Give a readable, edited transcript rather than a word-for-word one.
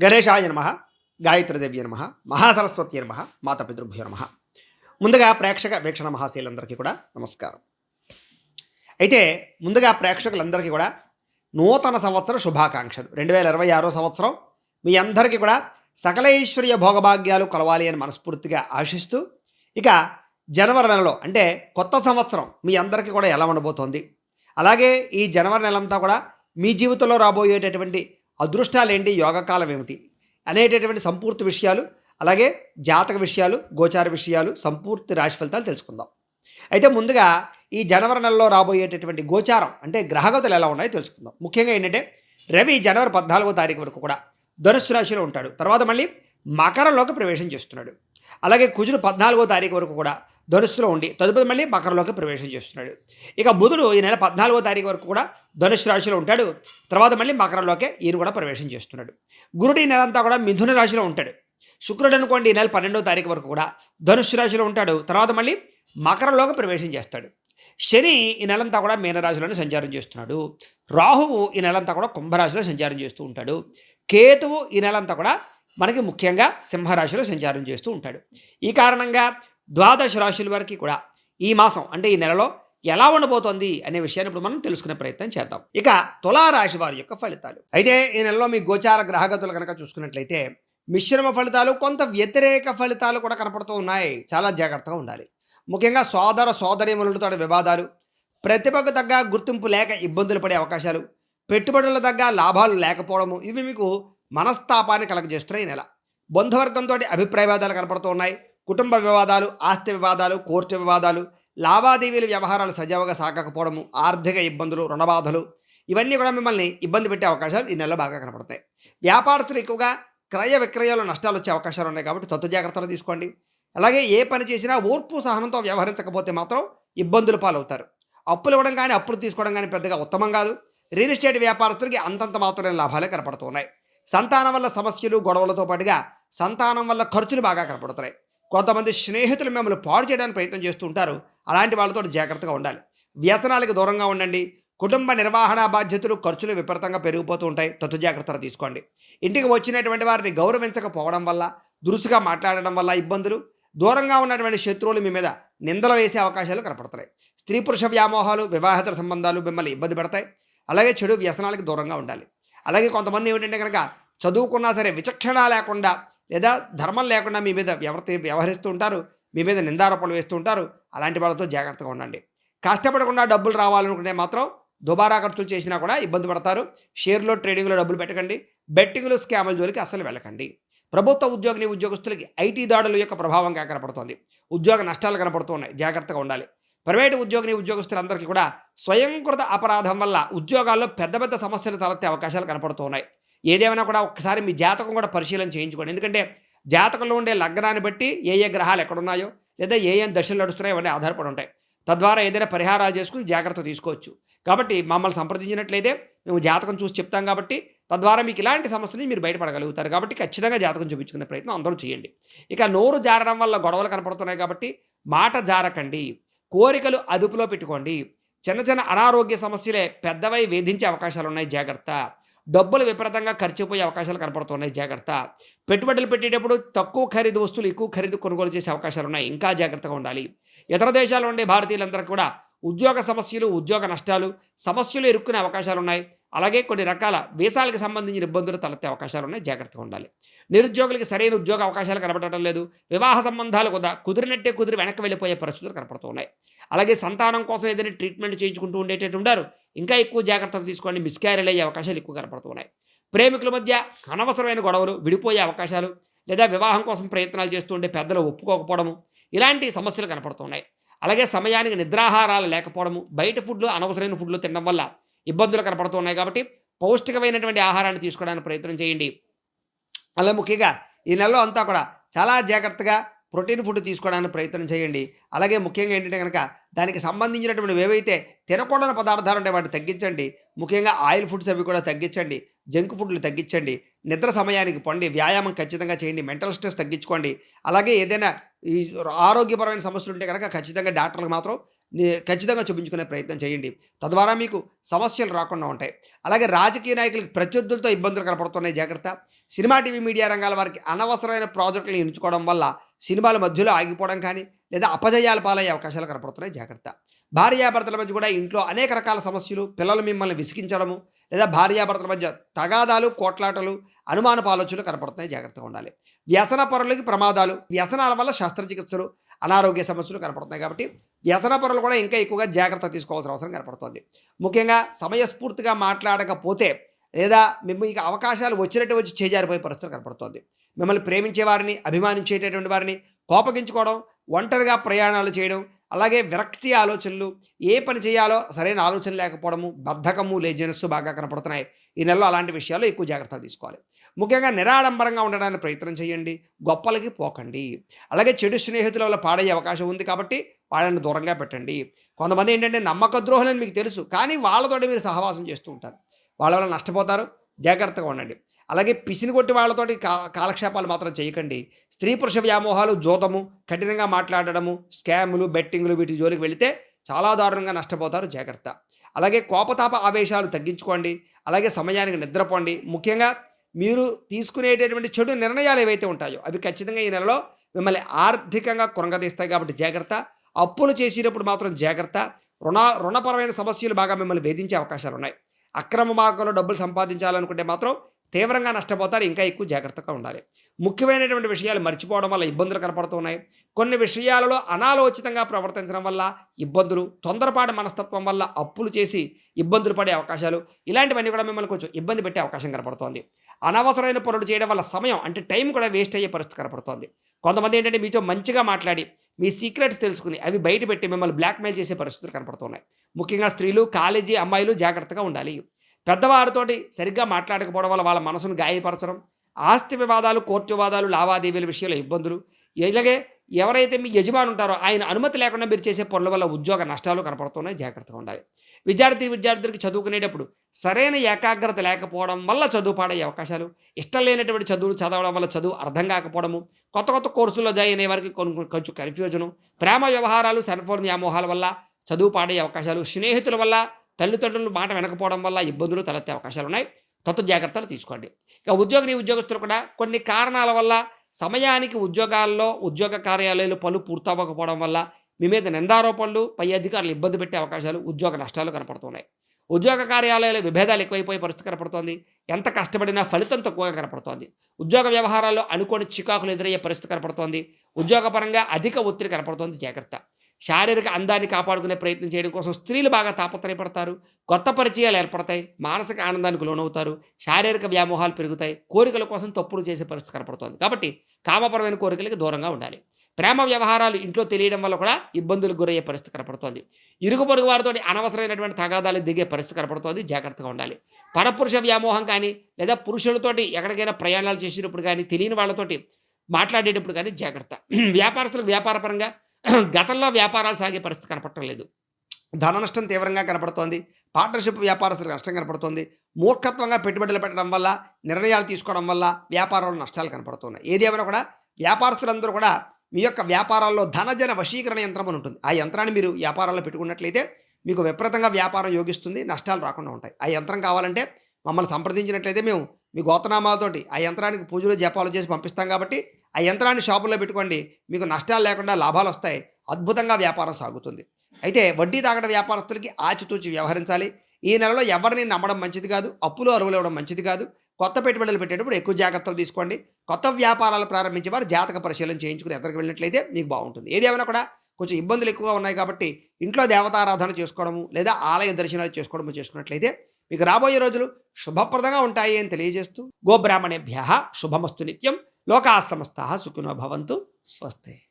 గణేశాయ నమ, గాయత్రీదేవ్య నమ, మహాసరస్వతి నమ, మాతాపితృభ్యో నమ. ముందుగా ప్రేక్షక వీక్షణ మహాశీలందరికీ కూడా నమస్కారం. అయితే ముందుగా ప్రేక్షకులందరికీ కూడా నూతన సంవత్సర శుభాకాంక్షలు. 2026 సంవత్సరం మీ అందరికీ కూడా సకలైశ్వర్య భోగభాగ్యాలు కలవాలి అని మనస్ఫూర్తిగా ఆశిస్తూ, ఇక జనవరి నెలలో అంటే కొత్త సంవత్సరం మీ అందరికీ కూడా ఎలా ఉండబోతోంది, అలాగే ఈ జనవరి నెలంతా కూడా మీ జీవితంలో రాబోయేటటువంటి అదృష్టాలేంటి, యోగకాలం ఏమిటి అనేటటువంటి సంపూర్తి విషయాలు, అలాగే జాతక విషయాలు, గోచార విషయాలు, సంపూర్తి రాశి ఫలితాలు తెలుసుకుందాం. అయితే ముందుగా ఈ జనవరి నెలలో రాబోయేటటువంటి గోచారం అంటే గ్రహగతులు ఎలా ఉన్నాయో తెలుసుకుందాం. ముఖ్యంగా ఏంటంటే రవి జనవరి 14వ తారీఖు వరకు కూడా ధనుస్సు రాశిలో ఉంటాడు. తర్వాత మళ్ళీ మకరంలోకి ప్రవేశం చేస్తున్నాడు. అలాగే కుజుడు 14వ తారీఖు వరకు కూడా ధనుస్సులో ఉండి తదుపరి మళ్ళీ మకరంలోకి ప్రవేశం చేస్తున్నాడు. ఇక బుధుడు ఈ నెల 14వ తారీఖు వరకు కూడా ధనుస్సు రాశిలో ఉంటాడు. తర్వాత మళ్ళీ మకరంలోకి ఈయన కూడా ప్రవేశం చేస్తున్నాడు. గురుడు ఈ నెలంతా కూడా మిథున రాశిలో ఉంటాడు. శుక్రుడు అనుకోండి ఈ నెల 12వ తారీఖు వరకు కూడా ధనుస్సు రాశిలో ఉంటాడు. తర్వాత మళ్ళీ మకరంలోకి ప్రవేశం చేస్తాడు. శని ఈ నెలంతా కూడా మీనరాశిలోనే సంచారం చేస్తున్నాడు. రాహువు ఈ నెలంతా కూడా కుంభరాశిలో సంచారం చేస్తూ ఉంటాడు. కేతువు ఈ నెలంతా కూడా మనకి ముఖ్యంగా సింహరాశిలో సంచారం చేస్తూ ఉంటాడు. ఈ కారణంగా ద్వాదశ రాశుల వరకు కూడా ఈ మాసం అంటే ఈ నెలలో ఎలా ఉండబోతోంది అనే విషయాన్ని ఇప్పుడు మనం తెలుసుకునే ప్రయత్నం చేద్దాం. ఇక తులారాశి వారి యొక్క ఫలితాలు. అయితే ఈ నెలలో మీ గోచార గ్రహగతులు కనుక చూసుకున్నట్లయితే మిశ్రమ ఫలితాలు, కొంత వ్యతిరేక ఫలితాలు కూడా కనపడుతూ ఉన్నాయి. చాలా జాగ్రత్తగా ఉండాలి. ముఖ్యంగా సోదర సోదరీమణులతో వివాదాలు, ప్రతిభకు తగ్గ గుర్తింపు లేక ఇబ్బందులు పడే అవకాశాలు, పెట్టుబడుల తగ్గ లాభాలు లేకపోవడము, ఇవి మీకు మనస్తాపాన్ని కలగజేస్తున్నాయి. ఈ నెల బంధువర్గంతో అభిప్రాయ భేదాలు కనపడుతూ ఉన్నాయి. కుటుంబ వివాదాలు, ఆస్తి వివాదాలు, కోర్టు వివాదాలు, లావాదేవీల వ్యవహారాలు సజావుగా సాగకపోవడము, ఆర్థిక ఇబ్బందులు, రుణబాధలు, ఇవన్నీ కూడా మిమ్మల్ని ఇబ్బంది పెట్టే అవకాశాలు ఈ నెలలో బాగా కనపడతాయి. వ్యాపారస్తులు ఎక్కువగా క్రయ విక్రయాలు నష్టాలు వచ్చే అవకాశాలు ఉన్నాయి కాబట్టి తత్వ జాగ్రత్తలు తీసుకోండి. అలాగే ఏ పని చేసినా ఓర్పు సహనంతో వ్యవహరించకపోతే మాత్రం ఇబ్బందులు పాలవుతారు. అప్పులు ఇవ్వడం కానీ అప్పులు తీసుకోవడం కానీ పెద్దగా ఉత్తమం కాదు. రియల్ ఎస్టేట్ వ్యాపారస్తులకి అంతంత మాత్రమే లాభాలే కనపడుతున్నాయి. సంతానం వల్ల సమస్యలు, గొడవలతో పాటుగా సంతానం వల్ల ఖర్చులు బాగా కనపడుతున్నాయి. కొంతమంది స్నేహితులు మిమ్మల్ని పాడు చేయడానికి ప్రయత్నం చేస్తూ ఉంటారు. అలాంటి వాళ్ళతో జాగ్రత్తగా ఉండాలి. వ్యసనాలకు దూరంగా ఉండండి. కుటుంబ నిర్వహణ బాధ్యతలు, ఖర్చులు విపరీతంగా పెరిగిపోతూ ఉంటాయి. తత్వ జాగ్రత్తలు తీసుకోండి. ఇంటికి వచ్చినటువంటి వారిని గౌరవించకపోవడం వల్ల, దురుసుగా మాట్లాడడం వల్ల ఇబ్బందులు, దూరంగా ఉన్నటువంటి శత్రువులు మీ మీద నిందలు వేసే అవకాశాలు కనపడుతున్నాయి. స్త్రీ పురుష వ్యామోహాలు, వివాహేతర సంబంధాలు మిమ్మల్ని ఇబ్బంది పెడతాయి. అలాగే చెడు వ్యసనాలకు దూరంగా ఉండాలి. అలాగే కొంతమంది ఏమిటంటే కనుక చదువుకున్నా సరే విచక్షణ లేకుండా లేదా ధర్మం లేకుండా మీ మీద వ్యవహరిస్తూ ఉంటారు. మీ మీద నిందారోపణలు వేస్తూ ఉంటారు. అలాంటి వాళ్ళతో జాగ్రత్తగా ఉండండి. కష్టపడకుండా డబ్బులు రావాలనుకుంటే మాత్రం దుబారా ఖర్చులు చేసినా కూడా ఇబ్బంది పడతారు. షేర్లో, ట్రేడింగ్లో డబ్బులు పెట్టకండి. బెట్టింగ్లు, స్కాముల జోలికి అస్సలు వెళ్ళకండి. ప్రభుత్వ ఉద్యోగస్తులకి ఐటీ దాడుల యొక్క ప్రభావంగా కనపడుతోంది. ఉద్యోగ నష్టాలు కనపడుతున్నాయి. జాగ్రత్తగా ఉండాలి. ప్రైవేటు ఉద్యోగస్తులందరికీ కూడా స్వయంకృత అపరాధం వల్ల ఉద్యోగాల్లో పెద్ద పెద్ద సమస్యలు తలెత్తే అవకాశాలు కనపడుతున్నాయి. ఏదేమైనా కూడా ఒకసారి మీ జాతకం కూడా పరిశీలన చేయించుకోండి. ఎందుకంటే జాతకంలో ఉండే లగ్నాన్ని బట్టి ఏ గ్రహాలు ఎక్కడున్నాయో లేదా ఏ దశలు నడుస్తున్నాయో అవన్నీ ఆధారపడి ఉంటాయి. తద్వారా ఏదైనా పరిహారాలు చేసుకుని జాగ్రత్త తీసుకోవచ్చు. కాబట్టి మమ్మల్ని సంప్రదించినట్లయితే మేము జాతకం చూసి చెప్తాం కాబట్టి తద్వారా మీకు ఇలాంటి సమస్యని మీరు బయటపడగలుగుతారు. కాబట్టి ఖచ్చితంగా జాతకం చూపించుకునే ప్రయత్నం అందరూ చేయండి. ఇక నోరు జారడం వల్ల గొడవలు కనపడుతున్నాయి కాబట్టి మాట జారకండి. కోరికలు అదుపులో పెట్టుకోండి. చిన్న చిన్న అనారోగ్య సమస్యలే పెద్దవై వేధించే అవకాశాలు ఉన్నాయి. జాగ్రత్త. డబ్బులు విపరీతంగా ఖర్చుపోయే అవకాశాలు కనపడుతున్నాయి. జాగ్రత్త. పెట్టుబడులు పెట్టేటప్పుడు తక్కువ ఖరీదు వస్తువులు ఎక్కువ ఖరీదు కొనుగోలు చేసే అవకాశాలు ఉన్నాయి. ఇంకా జాగ్రత్తగా ఉండాలి. ఇతర దేశాల్లో ఉండే భారతీయులందరికీ కూడా ఉద్యోగ సమస్యలు, ఉద్యోగ నష్టాలు, సమస్యలు ఎదుర్కొనే అవకాశాలు ఉన్నాయి. అలాగే కొన్ని రకాల వీసాలకు సంబంధించిన ఇబ్బందులు తలెత్తే అవకాశాలు ఉన్నాయి. జాగ్రత్తగా ఉండాలి. నిరుద్యోగులకి సరైన ఉద్యోగ అవకాశాలు కనపడటం లేదు. వివాహ సంబంధాలు కూడా కుదిరినట్టే కుదిరి వెనక్కి వెళ్ళిపోయే పరిస్థితులు కనపడుతూ ఉన్నాయి. అలాగే సంతానం కోసం ఏదైనా ట్రీట్మెంట్ చేయించుకుంటూ ఉండేటట్టు ఉంటారు. ఇంకా ఎక్కువ జాగ్రత్తలు తీసుకోండి. మిస్క్యారేజ్ అయ్యే అవకాశాలు ఎక్కువ కనపడుతూ ఉన్నాయి. ప్రేమికుల మధ్య అనవసరమైన గొడవలు, విడిపోయే అవకాశాలు, లేదా వివాహం కోసం ప్రయత్నాలు చేస్తూ ఉండే పెద్దలు ఒప్పుకోకపోవడము, ఇలాంటి సమస్యలు కనపడుతున్నాయి. అలాగే సమయానికి నిద్రాహారాలు లేకపోవడము, బయట ఫుడ్లు, అనవసరమైన ఫుడ్లు తినడం వల్ల ఇబ్బందులు కనపడుతున్నాయి. కాబట్టి పౌష్టికమైనటువంటి ఆహారాన్ని తీసుకోవడానికి ప్రయత్నం చేయండి. అలా ముఖ్యంగా ఈ నెలలో అంతా కూడా చాలా జాగ్రత్తగా ప్రోటీన్ ఫుడ్ తీసుకోవడానికి ప్రయత్నం చేయండి. అలాగే ముఖ్యంగా ఏంటంటే కనుక దానికి సంబంధించినటువంటి ఏవైతే తినకూడని పదార్థాలు ఉంటాయి వాటిని తగ్గించండి. ముఖ్యంగా ఆయిల్ ఫుడ్స్ అవి కూడా తగ్గించండి. జంక్ ఫుడ్లు తగ్గించండి. నిద్ర సమయానికి పొండి. వ్యాయామం ఖచ్చితంగా చేయండి. మెంటల్ స్ట్రెస్ తగ్గించుకోండి. అలాగే ఏదైనా ఈ ఆరోగ్యపరమైన సమస్యలు ఉంటే కనుక ఖచ్చితంగా డాక్టర్లకు మాత్రం ఖచ్చితంగా చూపించుకునే ప్రయత్నం చేయండి. తద్వారా మీకు సమస్యలు రాకుండా ఉంటాయి. అలాగే రాజకీయ నాయకులకి ప్రత్యర్థులతో ఇబ్బందులు కనపడుతున్నాయి, జాగ్రత్త. సినిమా, టీవీ, మీడియా రంగాల వారికి అనవసరమైన ప్రాజెక్టులు ఎంచుకోవడం వల్ల సినిమాల మధ్యలో ఆగిపోవడం కానీ, లేదా అపజయాల పాలయ్యే అవకాశాలు కనపడుతున్నాయి, జాగ్రత్త. భార్యాభర్తల మధ్య కూడా ఇంట్లో అనేక రకాల సమస్యలు, పిల్లలు మిమ్మల్ని విసిగించడము, లేదా భార్యాభర్తల మధ్య తగాదాలు, కోట్లాటలు, అనుమానపు ఆలోచనలు కనపడుతున్నాయి, జాగ్రత్తగా ఉండాలి. వ్యసన పరులకి ప్రమాదాలు, వ్యసనాల వల్ల శస్త్రచికిత్సలు, అనారోగ్య సమస్యలు కనపడుతున్నాయి. కాబట్టి వ్యసన పరులు కూడా ఇంకా ఎక్కువగా జాగ్రత్త తీసుకోవాల్సిన అవసరం కనపడుతుంది. ముఖ్యంగా సమయస్ఫూర్తిగా మాట్లాడకపోతే, లేదా మీకు అవకాశాలు వచ్చినట్టు వచ్చి చేజారిపోయే పరిస్థితి కనపడుతుంది. మిమ్మల్ని ప్రేమించే వారిని, అభిమానించేటటువంటి వారిని కోపగించుకోవడం, ఒంటరిగా ప్రయాణాలు చేయడం, అలాగే విరక్తి ఆలోచనలు, ఏ పని చేయాలో సరైన ఆలోచన లేకపోవడము, బద్ధకము, లేజినెస్ బాగా కనపడుతున్నాయి. ఈ నెలలో అలాంటి విషయాల్లో ఎక్కువ జాగ్రత్తలు తీసుకోవాలి. ముఖ్యంగా నిరాడంబరంగా ఉండడానికి ప్రయత్నం చేయండి, గొప్పలకి పోకండి. అలాగే చెడు స్నేహితుల వల్ల పాడయ్యే అవకాశం ఉంది కాబట్టి వాళ్ళని దూరంగా పెట్టండి. కొంతమంది ఏంటంటే నమ్మక ద్రోహులని మీకు తెలుసు, కానీ వాళ్ళతోటి మీరు సహవాసం చేస్తూ ఉంటారు. వాళ్ళ వల్ల నష్టపోతారు, జాగ్రత్తగా ఉండండి. అలాగే పిసిని కొట్టి వాళ్ళతోటి కాలక్షేపాలు మాత్రం చేయకండి. స్త్రీ పురుష వ్యామోహాలు, జోదము, కఠినంగా మాట్లాడడము, స్కాములు, బెట్టింగ్లు వీటి జోలికి వెళితే చాలా దారుణంగా నష్టపోతారు, జాగ్రత్త. అలాగే కోపతాప ఆవేశాలు తగ్గించుకోండి. అలాగే సమయానికి నిద్రపోండి. ముఖ్యంగా మీరు తీసుకునేటటువంటి చెడు నిర్ణయాలు ఏవైతే ఉంటాయో అవి ఖచ్చితంగా ఈ నెలలో మిమ్మల్ని ఆర్థికంగా కృంగదీస్తాయి, కాబట్టి జాగ్రత్త. అప్పులు చేసేటప్పుడు మాత్రం జాగ్రత్త. రుణపరమైన సమస్యలు బాగా మిమ్మల్ని వేధించే అవకాశాలు ఉన్నాయి. అక్రమ మార్గంలో డబ్బులు సంపాదించాలనుకుంటే మాత్రం తీవ్రంగా నష్టపోతారు, ఇంకా ఎక్కువ జాగ్రత్తగా ఉండాలి. ముఖ్యమైనటువంటి విషయాలు మర్చిపోవడం వల్ల ఇబ్బందులు కనపడుతున్నాయి. కొన్ని విషయాలలో అనాలోచితంగా ప్రవర్తించడం వల్ల ఇబ్బందులు, తొందరపాటు మనస్తత్వం వల్ల అప్పులు చేసి ఇబ్బందులు పడే అవకాశాలు, ఇలాంటివన్నీ కూడా మిమ్మల్ని కొంచెం ఇబ్బంది పెట్టే అవకాశం కనపడుతోంది. అనవసరమైన పనులు చేయడం వల్ల సమయం అంటే టైం కూడా వేస్ట్ అయ్యే పరిస్థితి కనపడుతోంది. కొంతమంది ఏంటంటే మీతో మంచిగా మాట్లాడి మీ సీక్రెట్స్ తెలుసుకుని అవి బయట పెట్టి మిమ్మల్ని బ్లాక్మెయిల్ చేసే పరిస్థితులు కనపడుతున్నాయి. ముఖ్యంగా స్త్రీలు, కాలేజీ అమ్మాయిలు జాగ్రత్తగా ఉండాలి. పెద్దవారితోటి సరిగ్గా మాట్లాడకపోవడం వల్ల వాళ్ళ మనసును గాయపరచడం, ఆస్తి వివాదాలు, కోర్టు వివాదాలు, లావాదేవీల విషయంలో ఇబ్బందులు, ఇలాగే ఎవరైతే మీ యజమాని ఉంటారో ఆయన అనుమతి లేకుండా మీరు చేసే పనుల వల్ల ఉద్యోగ నష్టాలు కనపడుతున్నాయి, జాగ్రత్తగా ఉండాలి. విద్యార్థులకి చదువుకునేటప్పుడు సరైన ఏకాగ్రత లేకపోవడం వల్ల చదువు పాడయ్యే అవకాశాలు, ఇష్టం లేనటువంటి చదువులు చదవడం వల్ల చదువు అర్థం కాకపోవడము, కొత్త కోర్సుల్లో జాయిన్ అయ్యే వారికి కొంచెం కన్ఫ్యూజను, ప్రేమ వ్యవహారాలు, సెల్ ఫోన్ వ్యామోహాల వల్ల చదువు పాడయ్యే అవకాశాలు, స్నేహితుల వల్ల, తల్లిదండ్రులు మాట వినకపోవడం వల్ల ఇబ్బందులు తలెత్తే అవకాశాలు ఉన్నాయి. జాగ్రత్తలు తీసుకోండి. ఇక ఉద్యోగస్తులు కూడా కొన్ని కారణాల వల్ల సమయానికి ఉద్యోగ కార్యాలయాలు పనులు పూర్తవ్వకపోవడం వల్ల మీ మీద నిందారోపణలు, పై అధికారులు ఇబ్బంది పెట్టే అవకాశాలు, ఉద్యోగ నష్టాలు కనపడుతున్నాయి. ఉద్యోగ కార్యాలయాల విభేదాలు ఎక్కువైపోయే పరిస్థితి కనపడుతోంది. ఎంత కష్టపడినా ఫలితం తక్కువగా కనపడుతోంది. ఉద్యోగ వ్యవహారాల్లో అనుకోని చికాకులు ఎదురయ్యే పరిస్థితి కనపడుతోంది. ఉద్యోగపరంగా అధిక ఒత్తిడి కనపడుతోంది, జాగ్రత్త. శారీరక అందాన్ని కాపాడుకునే ప్రయత్నం చేయడం కోసం స్త్రీలు బాగా తాపత్రయపడతారు. కొత్త పరిచయాలు ఏర్పడతాయి, మానసిక ఆనందానికి లోనవుతారు, శారీరక వ్యామోహాలు పెరుగుతాయి, కోరికల కోసం తప్పులు చేసే పరిస్థితి కనపడుతోంది. కాబట్టి కామపరమైన కోరికలకి దూరంగా ఉండాలి. ప్రేమ వ్యవహారాలు ఇంట్లో తెలియడం వల్ల కూడా ఇబ్బందులకు గురయ్యే పరిస్థితి కనపడుతోంది. ఇరుగు పొరుగు వారితో అనవసరమైనటువంటి తగాదాలు దిగే పరిస్థితి కనపడుతోంది, జాగ్రత్తగా ఉండాలి. పరపురుష వ్యామోహం కానీ, లేదా పురుషులతోటి ఎక్కడికైనా ప్రయాణాలు చేసేటప్పుడు కానీ, తెలియని వాళ్ళతోటి మాట్లాడేటప్పుడు కానీ జాగ్రత్త. వ్యాపారస్తులకు వ్యాపారపరంగా గతంలో వ్యాపారాలు సాగే పరిస్థితి కనపడటం లేదు, ధన నష్టం తీవ్రంగా కనపడుతోంది. పార్ట్నర్షిప్ వ్యాపారస్తులకు నష్టం కనపడుతోంది. మూర్ఖత్వంగా పెట్టుబడులు పెట్టడం వల్ల, నిర్ణయాలు తీసుకోవడం వల్ల వ్యాపారంలో నష్టాలు కనపడుతున్నాయి. ఏదేమైనా కూడా వ్యాపారస్తులందరూ కూడా మీ యొక్క వ్యాపారాల్లో ధనజన వశీకరణ యంత్రం అని ఉంటుంది. ఆ యంత్రాన్ని మీరు వ్యాపారాల్లో పెట్టుకున్నట్లయితే మీకు విపరీతంగా వ్యాపారం యోగిస్తుంది, నష్టాలు రాకుండా ఉంటాయి. ఆ యంత్రం కావాలంటే మమ్మల్ని సంప్రదించినట్లయితే మేము మీ గోత్రనామాలతోటి ఆ యంత్రానికి పూజలు జపాలు చేసి పంపిస్తాం. కాబట్టి ఆ యంత్రాన్ని షాపుల్లో పెట్టుకోండి, మీకు నష్టాలు లేకుండా లాభాలు వస్తాయి, అద్భుతంగా వ్యాపారం సాగుతుంది. అయితే వడ్డీ తాగడ వ్యాపారస్తులకి ఆచితూచి వ్యవహరించాలి. ఈ నెలలో ఎవరిని నమ్మడం మంచిది కాదు, అప్పులు అరువులు ఇవ్వడం మంచిది కాదు. కొత్త పెట్టుబడులు పెట్టేటప్పుడు ఎక్కువ జాగ్రత్తలు తీసుకోండి. కొత్త వ్యాపారాలు ప్రారంభించే వారు జాతక పరిశీలన చేయించుకుని ఎక్కడికి వెళ్ళినట్లయితే మీకు బాగుంటుంది. ఏదేమైనా కూడా కొంచెం ఇబ్బందులు ఎక్కువగా ఉన్నాయి కాబట్టి ఇంట్లో దేవతారాధన చేసుకోవడము, లేదా ఆలయ దర్శనాలు చేసుకున్నట్లయితే మీకు రాబోయే రోజులు శుభప్రదంగా ఉంటాయి అని తెలియజేస్తూ, గోబ్రాహ్మణేభ్యః శుభమస్తు నిత్యం. లోకాః సమస్తాః సుఖినో భవంతు. స్వస్తి.